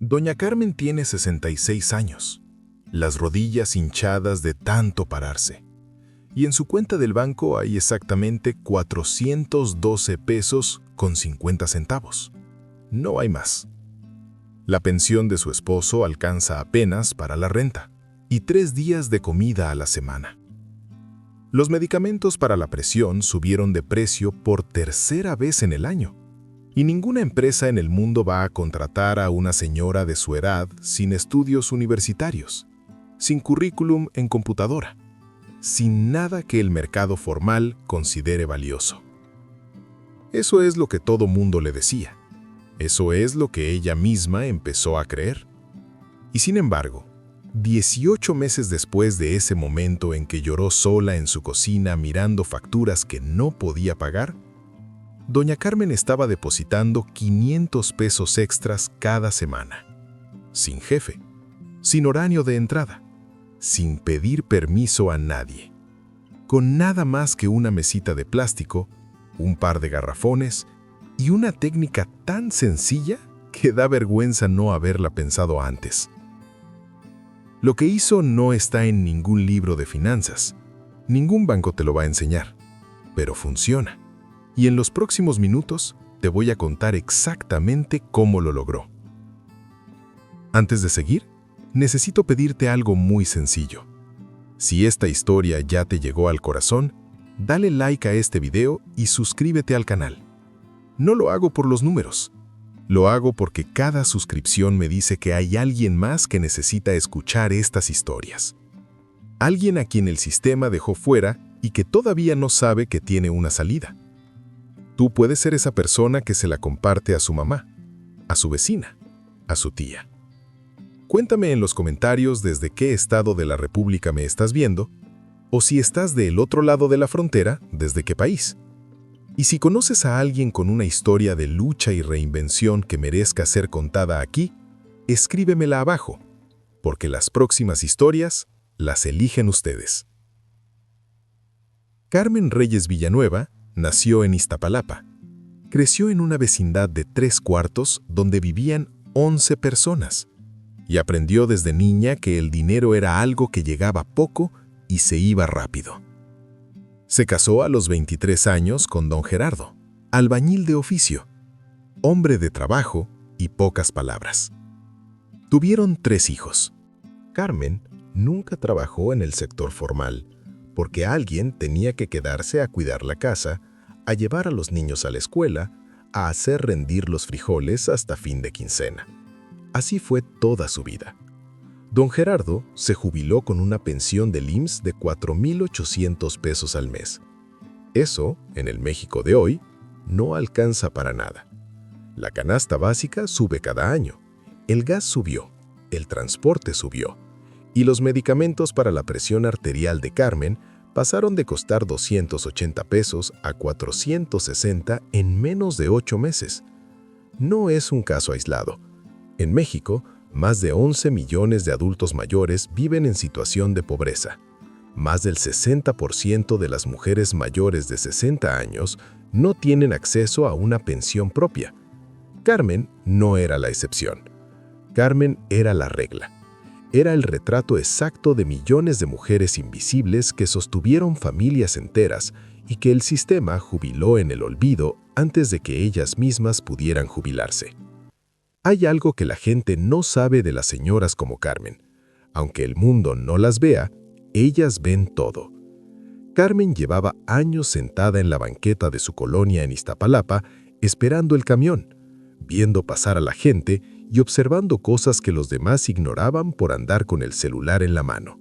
Doña Carmen tiene 66 años, las rodillas hinchadas de tanto pararse, y en su cuenta del banco hay exactamente 412 pesos con 50 centavos. No hay más. La pensión de su esposo alcanza apenas para la renta y 3 días de comida a la semana. Los medicamentos para la presión subieron de precio por tercera vez en el año. Y ninguna empresa en el mundo va a contratar a una señora de su edad sin estudios universitarios, sin currículum en computadora, sin nada que el mercado formal considere valioso. Eso es lo que todo mundo le decía. Eso es lo que ella misma empezó a creer. Y sin embargo, 18 meses después de ese momento en que lloró sola en su cocina mirando facturas que no podía pagar, Doña Carmen estaba depositando 500 pesos extras cada semana, sin jefe, sin horario de entrada, sin pedir permiso a nadie, con nada más que una mesita de plástico, un par de garrafones y una técnica tan sencilla que da vergüenza no haberla pensado antes. Lo que hizo no está en ningún libro de finanzas, ningún banco te lo va a enseñar, pero funciona. Y en los próximos minutos te voy a contar exactamente cómo lo logró. Antes de seguir, necesito pedirte algo muy sencillo. Si esta historia ya te llegó al corazón, dale like a este video y suscríbete al canal. No lo hago por los números. Lo hago porque cada suscripción me dice que hay alguien más que necesita escuchar estas historias. Alguien a quien el sistema dejó fuera y que todavía no sabe que tiene una salida. Tú puedes ser esa persona que se la comparte a su mamá, a su vecina, a su tía. Cuéntame en los comentarios desde qué estado de la República me estás viendo, o si estás del otro lado de la frontera, desde qué país. Y si conoces a alguien con una historia de lucha y reinvención que merezca ser contada aquí, escríbemela abajo, porque las próximas historias las eligen ustedes. Carmen Reyes Villanueva nació en Iztapalapa. Creció en una vecindad de 3 cuartos donde vivían 11 personas y aprendió desde niña que el dinero era algo que llegaba poco y se iba rápido. Se casó a los 23 años con don Gerardo, albañil de oficio, hombre de trabajo y pocas palabras. Tuvieron 3 hijos. Carmen nunca trabajó en el sector formal, porque alguien tenía que quedarse a cuidar la casa, a llevar a los niños a la escuela, a hacer rendir los frijoles hasta fin de quincena. Así fue toda su vida. Don Gerardo se jubiló con una pensión del IMSS de 4,800 pesos al mes. Eso, en el México de hoy, no alcanza para nada. La canasta básica sube cada año, el gas subió, el transporte subió, y los medicamentos para la presión arterial de Carmen pasaron de costar 280 pesos a 460 en menos de 8 meses. No es un caso aislado. En México, más de 11 millones de adultos mayores viven en situación de pobreza. Más del 60% de las mujeres mayores de 60 años no tienen acceso a una pensión propia. Carmen no era la excepción. Carmen era la regla. Era el retrato exacto de millones de mujeres invisibles que sostuvieron familias enteras y que el sistema jubiló en el olvido antes de que ellas mismas pudieran jubilarse. Hay algo que la gente no sabe de las señoras como Carmen. Aunque el mundo no las vea, ellas ven todo. Carmen llevaba años sentada en la banqueta de su colonia en Iztapalapa, esperando el camión, viendo pasar a la gente y observando cosas que los demás ignoraban por andar con el celular en la mano.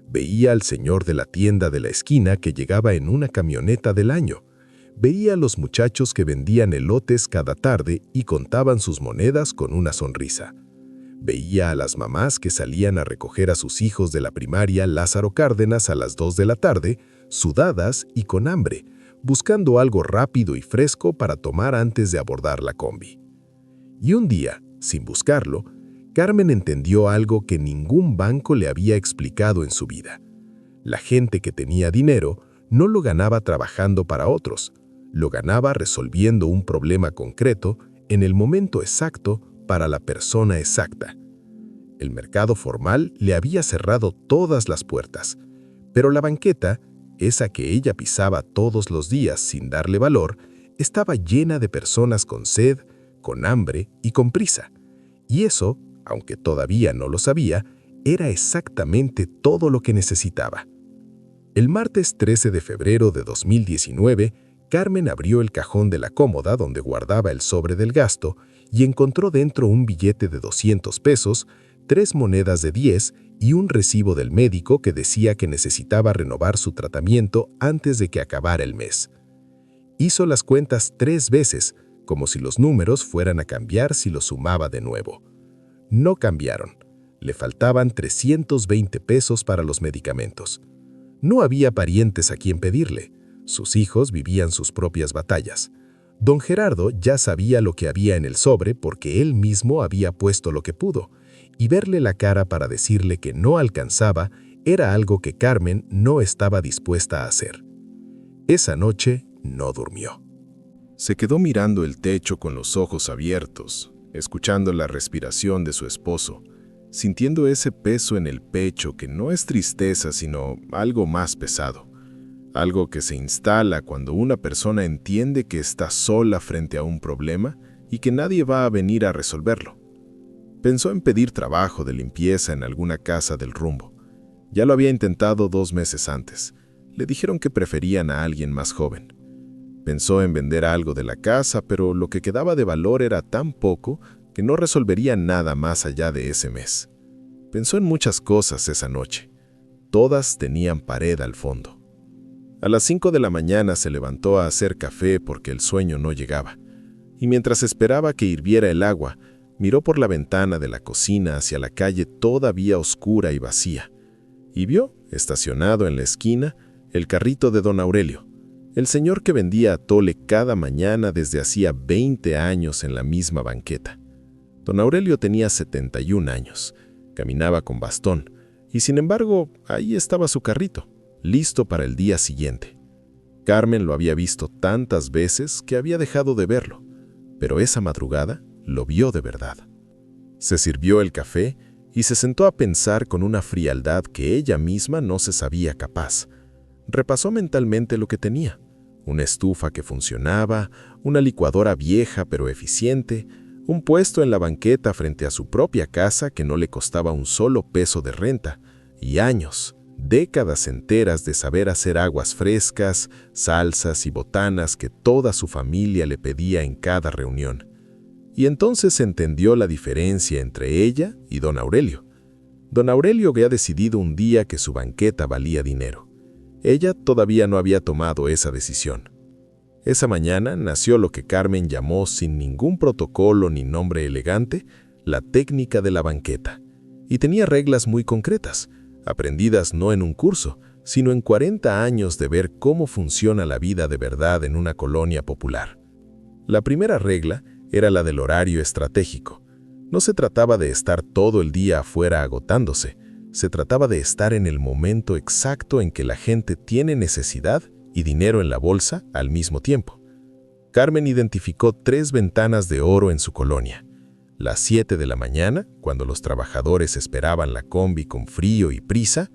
Veía al señor de la tienda de la esquina que llegaba en una camioneta del año. Veía a los muchachos que vendían elotes cada tarde y contaban sus monedas con una sonrisa. Veía a las mamás que salían a recoger a sus hijos de la primaria Lázaro Cárdenas a las 2 de la tarde, sudadas y con hambre, buscando algo rápido y fresco para tomar antes de abordar la combi. Y un día, sin buscarlo, Carmen entendió algo que ningún banco le había explicado en su vida. La gente que tenía dinero no lo ganaba trabajando para otros, lo ganaba resolviendo un problema concreto en el momento exacto para la persona exacta. El mercado formal le había cerrado todas las puertas, pero la banqueta, esa que ella pisaba todos los días sin darle valor, estaba llena de personas con sed, con hambre y con prisa. Y eso, aunque todavía no lo sabía, era exactamente todo lo que necesitaba. El martes 13 de febrero de 2019, Carmen abrió el cajón de la cómoda donde guardaba el sobre del gasto y encontró dentro un billete de 200 pesos, 3 monedas de 10 y un recibo del médico que decía que necesitaba renovar su tratamiento antes de que acabara el mes. Hizo las cuentas 3 veces, como si los números fueran a cambiar si los sumaba de nuevo. No cambiaron. Le faltaban 320 pesos para los medicamentos. No había parientes a quien pedirle. Sus hijos vivían sus propias batallas. Don Gerardo ya sabía lo que había en el sobre porque él mismo había puesto lo que pudo, y verle la cara para decirle que no alcanzaba era algo que Carmen no estaba dispuesta a hacer. Esa noche no durmió. Se quedó mirando el techo con los ojos abiertos, escuchando la respiración de su esposo, sintiendo ese peso en el pecho que no es tristeza sino algo más pesado. Algo que se instala cuando una persona entiende que está sola frente a un problema y que nadie va a venir a resolverlo. Pensó en pedir trabajo de limpieza en alguna casa del rumbo. Ya lo había intentado 2 meses antes. Le dijeron que preferían a alguien más joven. Pensó en vender algo de la casa, pero lo que quedaba de valor era tan poco que no resolvería nada más allá de ese mes. Pensó en muchas cosas esa noche. Todas tenían pared al fondo. A las 5 de la mañana se levantó a hacer café porque el sueño no llegaba. Y mientras esperaba que hirviera el agua, miró por la ventana de la cocina hacia la calle todavía oscura y vacía. Y vio, estacionado en la esquina, el carrito de don Aurelio, el señor que vendía atole cada mañana desde hacía 20 años en la misma banqueta. Don Aurelio tenía 71 años, caminaba con bastón, y sin embargo, ahí estaba su carrito, listo para el día siguiente. Carmen lo había visto tantas veces que había dejado de verlo, pero esa madrugada lo vio de verdad. Se sirvió el café y se sentó a pensar con una frialdad que ella misma no se sabía capaz. Repasó mentalmente lo que tenía: una estufa que funcionaba, una licuadora vieja pero eficiente, un puesto en la banqueta frente a su propia casa que no le costaba un solo peso de renta, y años, décadas enteras de saber hacer aguas frescas, salsas y botanas que toda su familia le pedía en cada reunión. Y entonces entendió la diferencia entre ella y don Aurelio. Don Aurelio había decidido un día que su banqueta valía dinero. Ella todavía no había tomado esa decisión. Esa mañana nació lo que Carmen llamó, sin ningún protocolo ni nombre elegante, la técnica de la banqueta. Y tenía reglas muy concretas, aprendidas no en un curso, sino en 40 años de ver cómo funciona la vida de verdad en una colonia popular. La primera regla era la del horario estratégico. No se trataba de estar todo el día afuera agotándose, se trataba de estar en el momento exacto en que la gente tiene necesidad y dinero en la bolsa al mismo tiempo. Carmen identificó 3 ventanas de oro en su colonia. Las 7 de la mañana, cuando los trabajadores esperaban la combi con frío y prisa;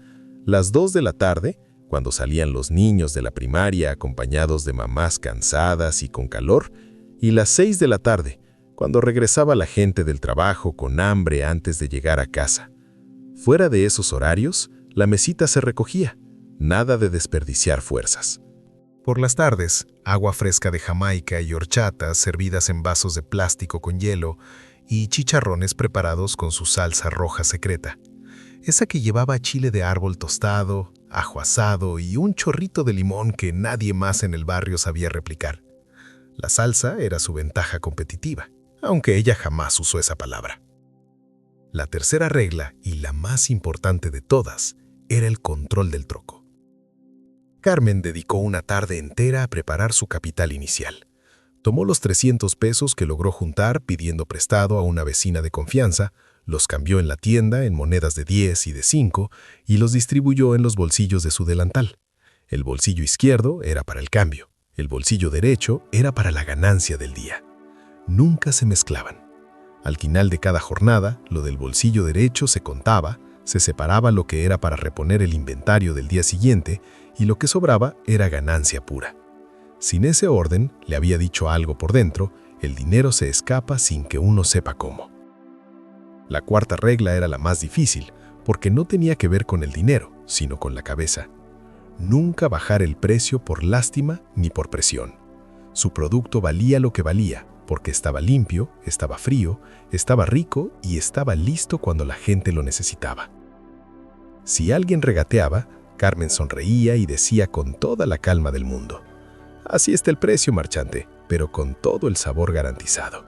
las 2 de la tarde, cuando salían los niños de la primaria acompañados de mamás cansadas y con calor; y las 6 de la tarde, cuando regresaba la gente del trabajo con hambre antes de llegar a casa. Fuera de esos horarios, la mesita se recogía, nada de desperdiciar fuerzas. Por las tardes, agua fresca de Jamaica y horchatas servidas en vasos de plástico con hielo y chicharrones preparados con su salsa roja secreta, esa que llevaba chile de árbol tostado, ajo asado y un chorrito de limón que nadie más en el barrio sabía replicar. La salsa era su ventaja competitiva, aunque ella jamás usó esa palabra. La tercera regla, y la más importante de todas, era el control del troco. Carmen dedicó una tarde entera a preparar su capital inicial. Tomó los 300 pesos que logró juntar pidiendo prestado a una vecina de confianza, los cambió en la tienda en monedas de 10 y de 5 y los distribuyó en los bolsillos de su delantal. El bolsillo izquierdo era para el cambio, el bolsillo derecho era para la ganancia del día. Nunca se mezclaban. Al final de cada jornada, lo del bolsillo derecho se contaba, se separaba lo que era para reponer el inventario del día siguiente y lo que sobraba era ganancia pura. Sin ese orden, le había dicho algo por dentro, el dinero se escapa sin que uno sepa cómo. La cuarta regla era la más difícil, porque no tenía que ver con el dinero, sino con la cabeza. Nunca bajar el precio por lástima ni por presión. Su producto valía lo que valía, porque estaba limpio, estaba frío, estaba rico y estaba listo cuando la gente lo necesitaba. Si alguien regateaba, Carmen sonreía y decía con toda la calma del mundo: «Así está el precio, marchante», pero con todo el sabor garantizado.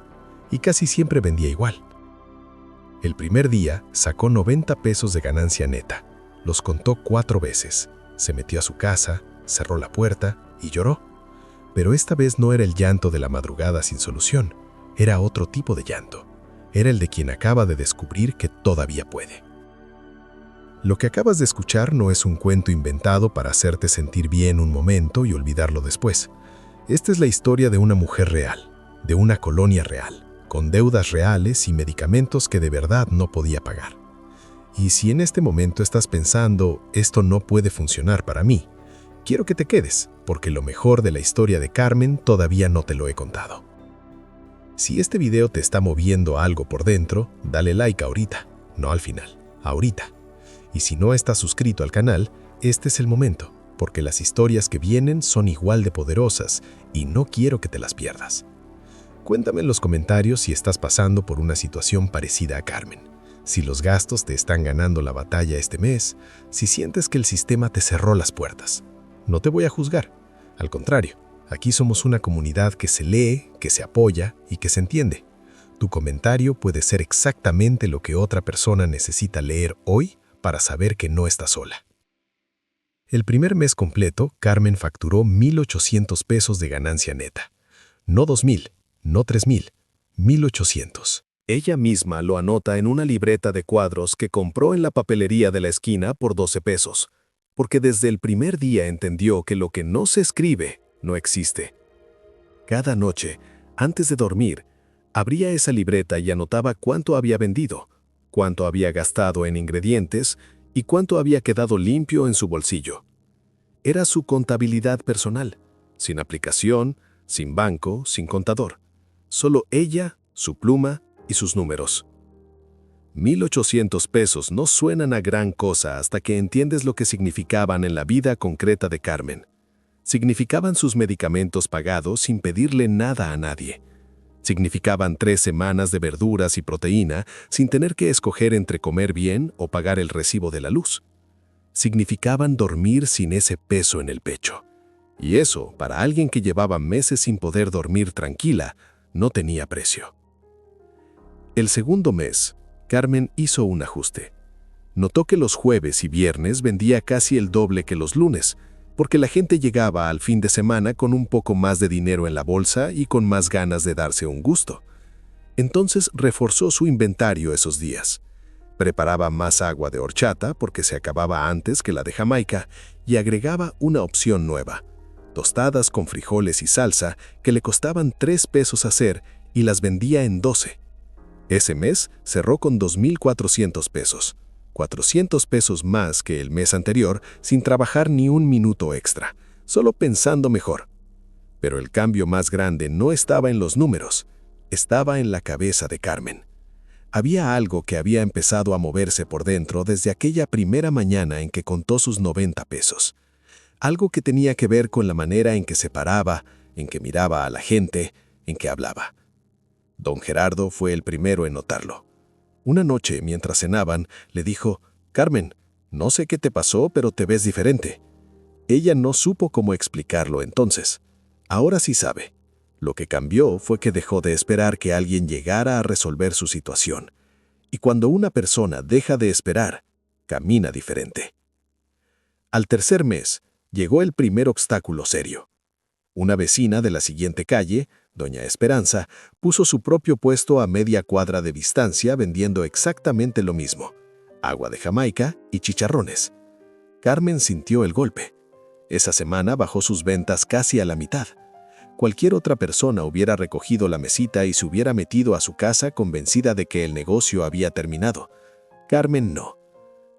Y casi siempre vendía igual. El primer día sacó 90 pesos de ganancia neta. Los contó 4 veces. Se metió a su casa, cerró la puerta y lloró. Pero esta vez no era el llanto de la madrugada sin solución. Era otro tipo de llanto. Era el de quien acaba de descubrir que todavía puede. Lo que acabas de escuchar no es un cuento inventado para hacerte sentir bien un momento y olvidarlo después. Esta es la historia de una mujer real, de una colonia real, con deudas reales y medicamentos que de verdad no podía pagar. Y si en este momento estás pensando, esto no puede funcionar para mí, quiero que te quedes, porque lo mejor de la historia de Carmen todavía no te lo he contado. Si este video te está moviendo algo por dentro, dale like ahorita, no al final, ahorita. Y si no estás suscrito al canal, este es el momento, porque las historias que vienen son igual de poderosas y no quiero que te las pierdas. Cuéntame en los comentarios si estás pasando por una situación parecida a Carmen, si los gastos te están ganando la batalla este mes, si sientes que el sistema te cerró las puertas. No te voy a juzgar, al contrario, aquí somos una comunidad que se lee, que se apoya y que se entiende. Tu comentario puede ser exactamente lo que otra persona necesita leer hoy para saber que no está sola. El primer mes completo, Carmen facturó 1,800 pesos de ganancia neta. No 2,000, no 3,000, 1,800. Ella misma lo anota en una libreta de cuadros que compró en la papelería de la esquina por 12 pesos, porque desde el primer día entendió que lo que no se escribe no existe. Cada noche, antes de dormir, abría esa libreta y anotaba cuánto había vendido, cuánto había gastado en ingredientes y cuánto había quedado limpio en su bolsillo. Era su contabilidad personal, sin aplicación, sin banco, sin contador. Solo ella, su pluma y sus números. 1,800 pesos no suenan a gran cosa hasta que entiendes lo que significaban en la vida concreta de Carmen. Significaban sus medicamentos pagados sin pedirle nada a nadie. Significaban 3 semanas de verduras y proteína sin tener que escoger entre comer bien o pagar el recibo de la luz. Significaban dormir sin ese peso en el pecho. Y eso, para alguien que llevaba meses sin poder dormir tranquila, no tenía precio. El segundo mes, Carmen hizo un ajuste. Notó que los jueves y viernes vendía casi el doble que los lunes, porque la gente llegaba al fin de semana con un poco más de dinero en la bolsa y con más ganas de darse un gusto. Entonces reforzó su inventario esos días. Preparaba más agua de horchata porque se acababa antes que la de Jamaica y agregaba una opción nueva: tostadas con frijoles y salsa que le costaban 3 pesos hacer y las vendía en 12. Ese mes cerró con 2,400 pesos, 400 pesos más que el mes anterior sin trabajar ni un minuto extra, solo pensando mejor. Pero el cambio más grande no estaba en los números, estaba en la cabeza de Carmen. Había algo que había empezado a moverse por dentro desde aquella primera mañana en que contó sus 90 pesos. Algo que tenía que ver con la manera en que se paraba, en que miraba a la gente, en que hablaba. Don Gerardo fue el primero en notarlo. Una noche, mientras cenaban, le dijo: «Carmen, no sé qué te pasó, pero te ves diferente». Ella no supo cómo explicarlo entonces. Ahora sí sabe. Lo que cambió fue que dejó de esperar que alguien llegara a resolver su situación. Y cuando una persona deja de esperar, camina diferente. Al tercer mes, llegó el primer obstáculo serio. Una vecina de la siguiente calle, doña Esperanza, puso su propio puesto a media cuadra de distancia vendiendo exactamente lo mismo: agua de Jamaica y chicharrones. Carmen sintió el golpe. Esa semana bajó sus ventas casi a la mitad. Cualquier otra persona hubiera recogido la mesita y se hubiera metido a su casa convencida de que el negocio había terminado. Carmen no.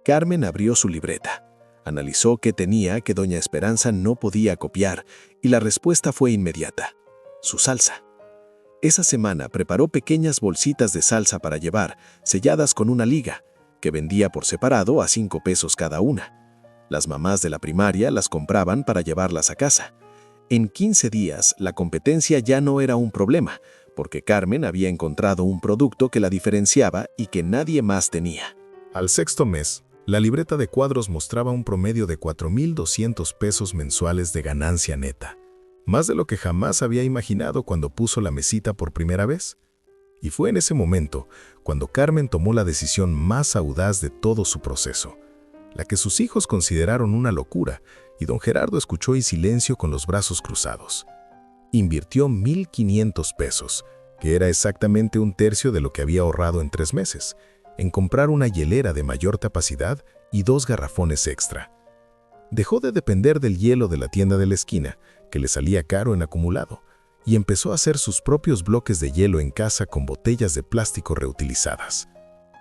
Carmen abrió su libreta. Analizó qué tenía que doña Esperanza no podía copiar y la respuesta fue inmediata: su salsa. Esa semana preparó pequeñas bolsitas de salsa para llevar, selladas con una liga, que vendía por separado a 5 pesos cada una. Las mamás de la primaria las compraban para llevarlas a casa. En 15 días, la competencia ya no era un problema, porque Carmen había encontrado un producto que la diferenciaba y que nadie más tenía. Al sexto mes, la libreta de cuadros mostraba un promedio de 4,200 pesos mensuales de ganancia neta, más de lo que jamás había imaginado cuando puso la mesita por primera vez. Y fue en ese momento cuando Carmen tomó la decisión más audaz de todo su proceso, la que sus hijos consideraron una locura, y don Gerardo escuchó en silencio con los brazos cruzados. Invirtió 1,500 pesos, que era exactamente un tercio de lo que había ahorrado en 3 meses, en comprar una hielera de mayor capacidad y 2 garrafones extra. Dejó de depender del hielo de la tienda de la esquina, que le salía caro en acumulado, y empezó a hacer sus propios bloques de hielo en casa con botellas de plástico reutilizadas.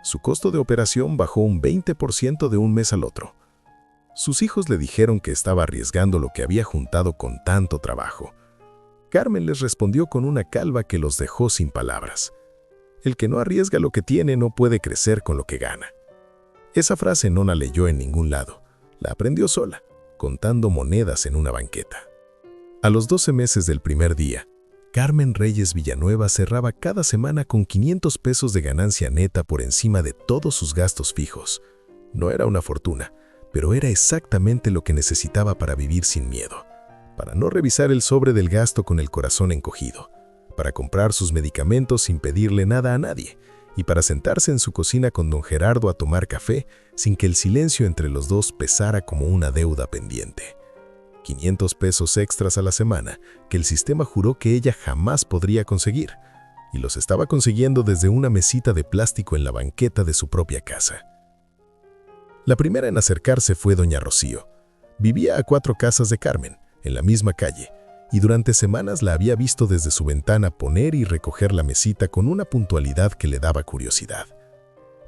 Su costo de operación bajó un 20% de un mes al otro. Sus hijos le dijeron que estaba arriesgando lo que había juntado con tanto trabajo. Carmen les respondió con una calva que los dejó sin palabras: el que no arriesga lo que tiene no puede crecer con lo que gana. Esa frase no la leyó en ningún lado, la aprendió sola, contando monedas en una banqueta. A los 12 meses del primer día, Carmen Reyes Villanueva cerraba cada semana con 500 pesos de ganancia neta por encima de todos sus gastos fijos. No era una fortuna, pero era exactamente lo que necesitaba para vivir sin miedo, para no revisar el sobre del gasto con el corazón encogido, para comprar sus medicamentos sin pedirle nada a nadie, y para sentarse en su cocina con don Gerardo a tomar café sin que el silencio entre los dos pesara como una deuda pendiente. 500 pesos extras a la semana que el sistema juró que ella jamás podría conseguir, y los estaba consiguiendo desde una mesita de plástico en la banqueta de su propia casa. La primera en acercarse fue doña Rocío. Vivía a 4 casas de Carmen, en la misma calle, y durante semanas la había visto desde su ventana poner y recoger la mesita con una puntualidad que le daba curiosidad.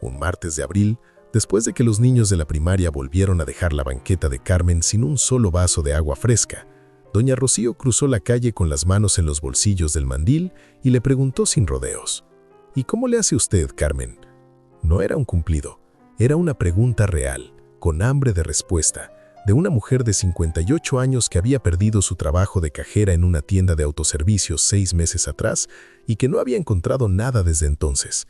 Un martes de abril, después de que los niños de la primaria volvieron a dejar la banqueta de Carmen sin un solo vaso de agua fresca, doña Rocío cruzó la calle con las manos en los bolsillos del mandil y le preguntó sin rodeos: ¿y cómo le hace usted, Carmen? No era un cumplido, era una pregunta real, con hambre de respuesta, de una mujer de 58 años que había perdido su trabajo de cajera en una tienda de autoservicios 6 meses atrás y que no había encontrado nada desde entonces.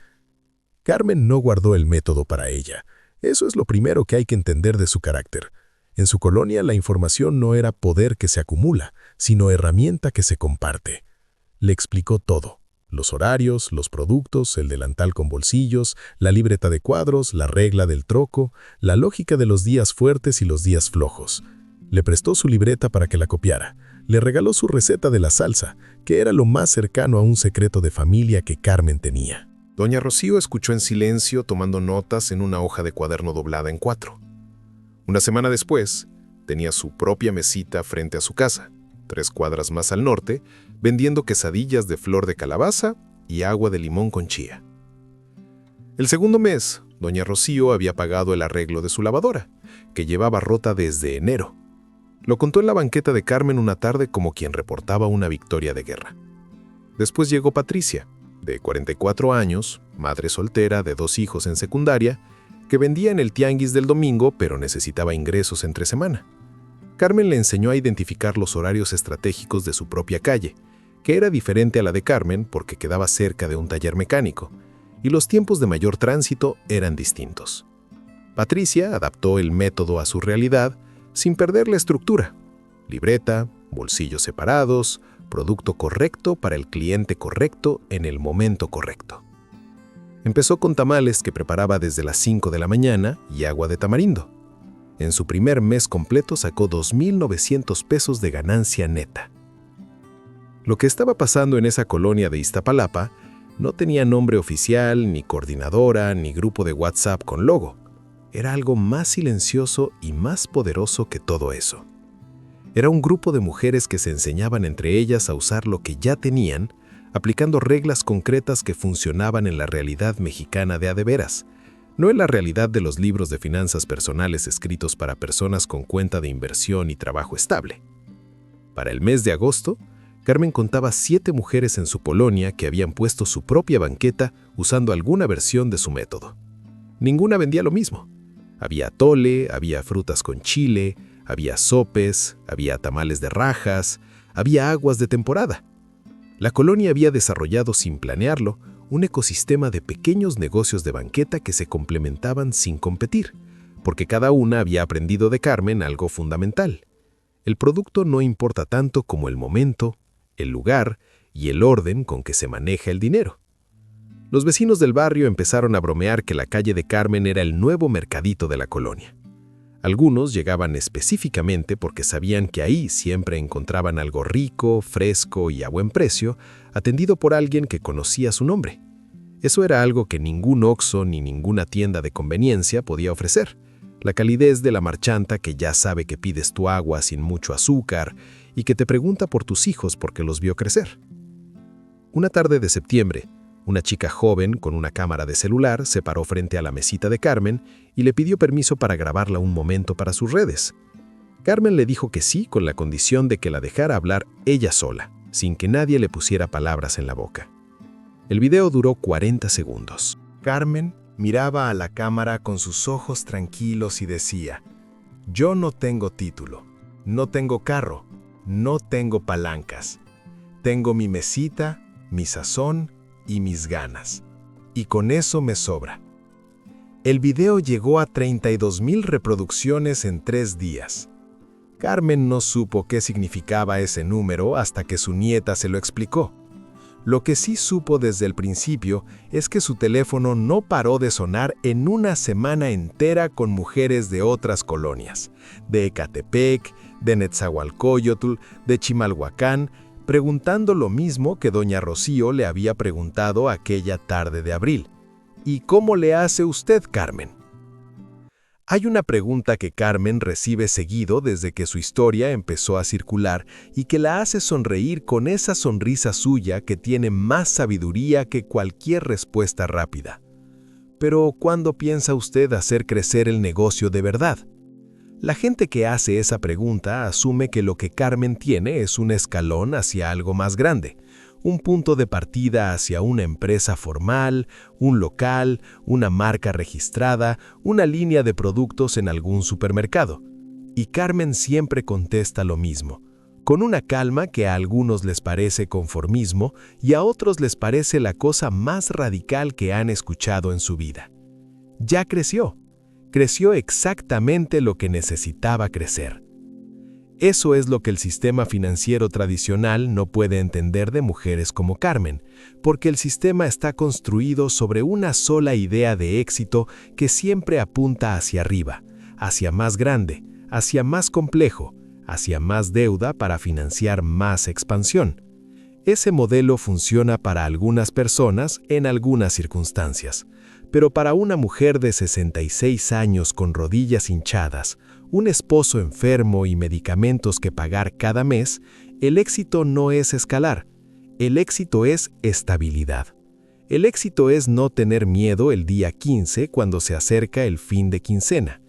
Carmen no guardó el método para ella. Eso es lo primero que hay que entender de su carácter. En su colonia la información no era poder que se acumula, sino herramienta que se comparte. Le explicó todo: los horarios, los productos, el delantal con bolsillos, la libreta de cuadros, la regla del troco, la lógica de los días fuertes y los días flojos. Le prestó su libreta para que la copiara. Le regaló su receta de la salsa, que era lo más cercano a un secreto de familia que Carmen tenía. Doña Rocío escuchó en silencio, tomando notas en una hoja de cuaderno doblada en 4. Una semana después, tenía su propia mesita frente a su casa, 3 cuadras más al norte, vendiendo quesadillas de flor de calabaza y agua de limón con chía. El segundo mes, doña Rocío había pagado el arreglo de su lavadora, que llevaba rota desde enero. Lo contó en la banqueta de Carmen una tarde como quien reportaba una victoria de guerra. Después llegó Patricia, de 44 años, madre soltera de 2 hijos en secundaria, que vendía en el tianguis del domingo pero necesitaba ingresos entre semana. Carmen le enseñó a identificar los horarios estratégicos de su propia calle, que era diferente a la de Carmen porque quedaba cerca de un taller mecánico, y los tiempos de mayor tránsito eran distintos. Patricia adaptó el método a su realidad sin perder la estructura: libreta, bolsillos separados, producto correcto para el cliente correcto en el momento correcto. Empezó con tamales que preparaba desde las 5 de la mañana y agua de tamarindo. En su primer mes completo sacó 2,900 pesos de ganancia neta. Lo que estaba pasando en esa colonia de Iztapalapa no tenía nombre oficial, ni coordinadora, ni grupo de WhatsApp con logo. Era algo más silencioso y más poderoso que todo eso. Era un grupo de mujeres que se enseñaban entre ellas a usar lo que ya tenían, aplicando reglas concretas que funcionaban en la realidad mexicana de a de veras, no en la realidad de los libros de finanzas personales escritos para personas con cuenta de inversión y trabajo estable. Para el mes de agosto, Carmen contaba 7 mujeres en su colonia que habían puesto su propia banqueta usando alguna versión de su método. Ninguna vendía lo mismo. Había atole, había frutas con chile, había sopes, había tamales de rajas, había aguas de temporada. La colonia había desarrollado sin planearlo un ecosistema de pequeños negocios de banqueta que se complementaban sin competir, porque cada una había aprendido de Carmen algo fundamental. El producto no importa tanto como el momento, el lugar y el orden con que se maneja el dinero. Los vecinos del barrio empezaron a bromear que la calle de Carmen era el nuevo mercadito de la colonia. Algunos llegaban específicamente porque sabían que ahí siempre encontraban algo rico, fresco y a buen precio, atendido por alguien que conocía su nombre. Eso era algo que ningún Oxxo ni ninguna tienda de conveniencia podía ofrecer. La calidez de la marchanta que ya sabe que pides tu agua sin mucho azúcar y que te pregunta por tus hijos porque los vio crecer. Una tarde de septiembre, una chica joven con una cámara de celular se paró frente a la mesita de Carmen y le pidió permiso para grabarla un momento para sus redes. Carmen le dijo que sí con la condición de que la dejara hablar ella sola, sin que nadie le pusiera palabras en la boca. El video duró 40 segundos. Carmen miraba a la cámara con sus ojos tranquilos y decía: «Yo no tengo título, no tengo carro, no tengo palancas. Tengo mi mesita, mi sazón y mis ganas. Y con eso me sobra». El video llegó a 32,000 reproducciones en 3 días. Carmen no supo qué significaba ese número hasta que su nieta se lo explicó. Lo que sí supo desde el principio es que su teléfono no paró de sonar en una semana entera con mujeres de otras colonias, de Ecatepec, de Netzahualcóyotl, de Chimalhuacán, preguntando lo mismo que doña Rocío le había preguntado aquella tarde de abril. ¿Y cómo le hace usted, Carmen? Hay una pregunta que Carmen recibe seguido desde que su historia empezó a circular y que la hace sonreír con esa sonrisa suya que tiene más sabiduría que cualquier respuesta rápida. Pero, ¿cuándo piensa usted hacer crecer el negocio de verdad? La gente que hace esa pregunta asume que lo que Carmen tiene es un escalón hacia algo más grande, un punto de partida hacia una empresa formal, un local, una marca registrada, una línea de productos en algún supermercado. Y Carmen siempre contesta lo mismo, con una calma que a algunos les parece conformismo y a otros les parece la cosa más radical que han escuchado en su vida. Ya creció. Creció exactamente lo que necesitaba crecer. Eso es lo que el sistema financiero tradicional no puede entender de mujeres como Carmen, porque el sistema está construido sobre una sola idea de éxito que siempre apunta hacia arriba, hacia más grande, hacia más complejo, hacia más deuda para financiar más expansión. Ese modelo funciona para algunas personas en algunas circunstancias, pero para una mujer de 66 años con rodillas hinchadas, un esposo enfermo y medicamentos que pagar cada mes, el éxito no es escalar, el éxito es estabilidad. El éxito es no tener miedo el día 15 cuando se acerca el fin de quincena.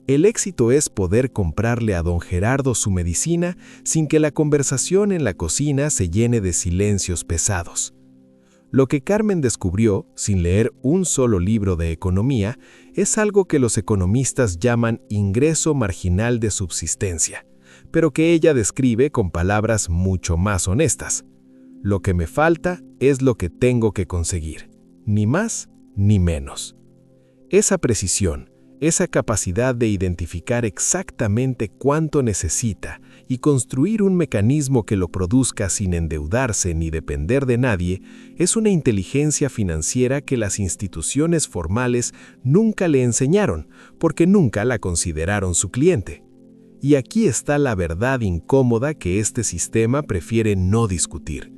El éxito es poder comprarle a don Gerardo su medicina sin que la conversación en la cocina se llene de silencios pesados. Lo que Carmen descubrió, sin leer un solo libro de economía, es algo que los economistas llaman ingreso marginal de subsistencia, pero que ella describe con palabras mucho más honestas. Lo que me falta es lo que tengo que conseguir, ni más ni menos. Esa precisión, esa capacidad de identificar exactamente cuánto necesita y construir un mecanismo que lo produzca sin endeudarse ni depender de nadie, es una inteligencia financiera que las instituciones formales nunca le enseñaron, porque nunca la consideraron su cliente. Y aquí está la verdad incómoda que este sistema prefiere no discutir.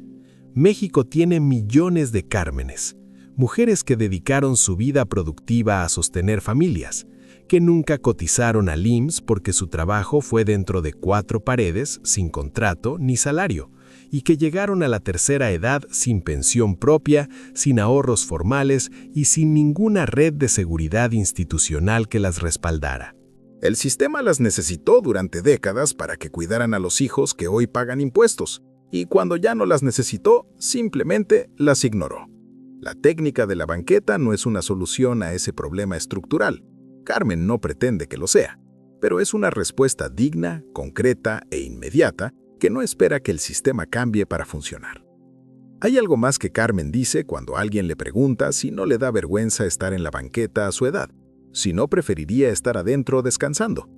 México tiene millones de Cármenes, mujeres que dedicaron su vida productiva a sostener familias, que nunca cotizaron al IMSS porque su trabajo fue dentro de 4 paredes, sin contrato ni salario, y que llegaron a la tercera edad sin pensión propia, sin ahorros formales y sin ninguna red de seguridad institucional que las respaldara. El sistema las necesitó durante décadas para que cuidaran a los hijos que hoy pagan impuestos, y cuando ya no las necesitó, simplemente las ignoró. La técnica de la banqueta no es una solución a ese problema estructural. Carmen no pretende que lo sea, pero es una respuesta digna, concreta e inmediata que no espera que el sistema cambie para funcionar. Hay algo más que Carmen dice cuando alguien le pregunta si no le da vergüenza estar en la banqueta a su edad, si no preferiría estar adentro descansando.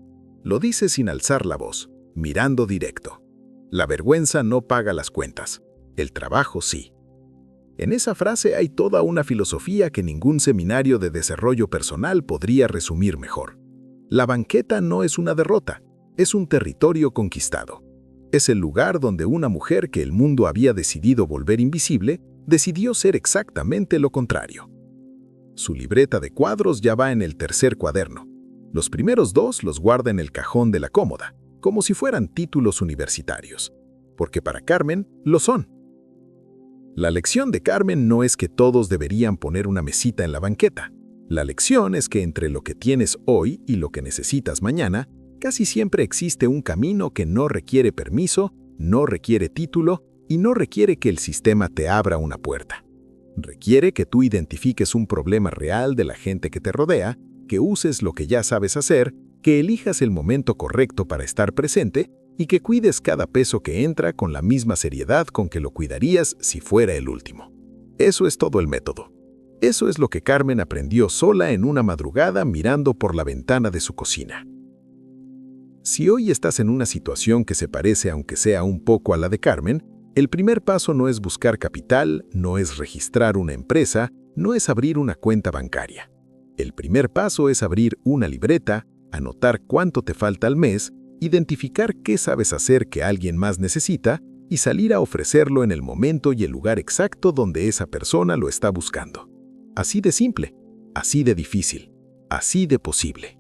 Lo dice sin alzar la voz, mirando directo. La vergüenza no paga las cuentas, el trabajo sí. En esa frase hay toda una filosofía que ningún seminario de desarrollo personal podría resumir mejor. La banqueta no es una derrota, es un territorio conquistado. Es el lugar donde una mujer que el mundo había decidido volver invisible, decidió ser exactamente lo contrario. Su libreta de cuadros ya va en el 3er cuaderno. Los primeros 2 los guarda en el cajón de la cómoda, como si fueran títulos universitarios, porque para Carmen lo son. La lección de Carmen no es que todos deberían poner una mesita en la banqueta. La lección es que entre lo que tienes hoy y lo que necesitas mañana, casi siempre existe un camino que no requiere permiso, no requiere título y no requiere que el sistema te abra una puerta. Requiere que tú identifiques un problema real de la gente que te rodea, que uses lo que ya sabes hacer, que elijas el momento correcto para estar presente y que cuides cada peso que entra con la misma seriedad con que lo cuidarías si fuera el último. Eso es todo el método. Eso es lo que Carmen aprendió sola en una madrugada mirando por la ventana de su cocina. Si hoy estás en una situación que se parece aunque sea un poco a la de Carmen, el primer paso no es buscar capital, no es registrar una empresa, no es abrir una cuenta bancaria. El primer paso es abrir una libreta, anotar cuánto te falta al mes, identificar qué sabes hacer que alguien más necesita y salir a ofrecerlo en el momento y el lugar exacto donde esa persona lo está buscando. Así de simple, así de difícil, así de posible.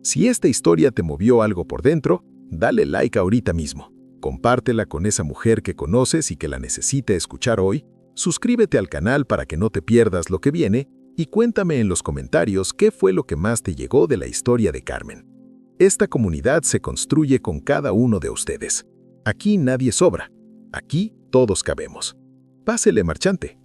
Si esta historia te movió algo por dentro, dale like ahorita mismo. Compártela con esa mujer que conoces y que la necesita escuchar hoy. Suscríbete al canal para que no te pierdas lo que viene y cuéntame en los comentarios qué fue lo que más te llegó de la historia de Carmen. Esta comunidad se construye con cada uno de ustedes. Aquí nadie sobra. Aquí todos cabemos. Pásele, marchante.